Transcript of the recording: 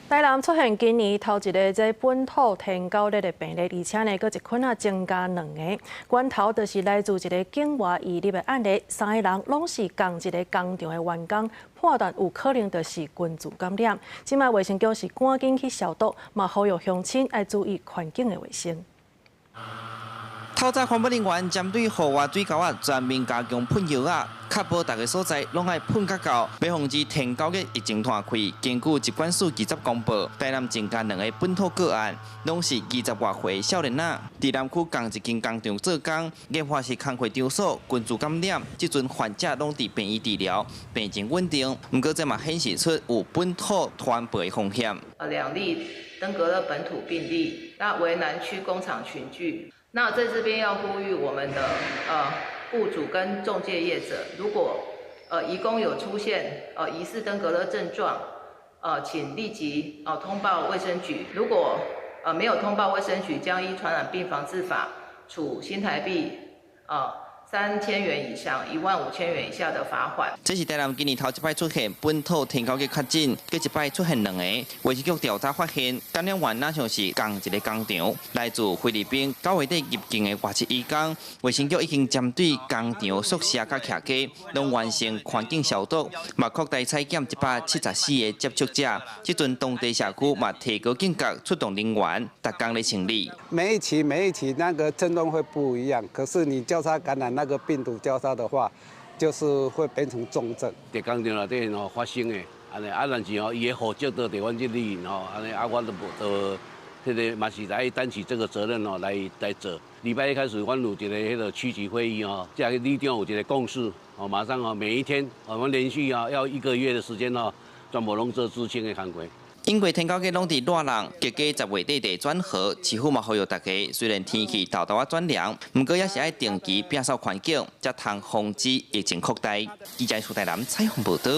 台南出现今年头一个这本土天狗热的病例，而且呢，佫一捆增加2个。源头就是来自一个境外移入的案例，3个人拢是同一个工厂的员工，判断有可能就是群聚感染。即卖卫生局是赶紧去消毒，嘛呼吁乡亲要注意环境的卫生。 透早环保人员针对户外水沟啊全面加强喷药啊，确保大家所在拢爱喷较够，要防止天狗嘅疫情摊开。根据疾管署20公布，台南增加2个本土个案，拢是20外岁少年仔，伫南区同一间工厂做工，研发是工课场所群聚感染。即阵患者拢伫病院治疗，病情稳定。不过这嘛显示出有本土传播的风险。2例登革热本土病例，那为南区工厂群聚。 那在这边要呼吁我们的雇主跟仲介业者，如果移工有出现疑似登革热症状，请立即通报卫生局。如果没有通报卫生局，将依传染病防治法处新台币3000元以上15000元以下的罚款。这是台南今年头一摆出现本土天狗嘅确诊，佮一摆出现2个。卫生局调查发现，感染源哪像是同一个工厂，来自菲律宾9月底入境的外籍移工。卫生局已经针对工厂宿舍佮徛家，拢完成环境消毒，嘛扩大采检174个接触者。即阵当地社区嘛提高警觉，出动人员，逐工来清理。每一期那个症状会不一样，可是你交叉感染。 那个病毒交叉的话，就是会变成重症。在工厂内底发生的，安尼但是伊的户籍都伫阮这里安尼阮这个嘛是来担起这个责任来做。礼拜一开始，阮有一个区级会议这个里长有一个共识马上每一天我们连续要1个月的时间全部拢做知情的工作。 因为天狗嘅拢伫热人，结果10月底地转好，市府嘛呼吁大家，虽然天气豆啊转凉，不过也是爱定期摒扫环境，才通防止疫情扩大。记者苏台南采访报道。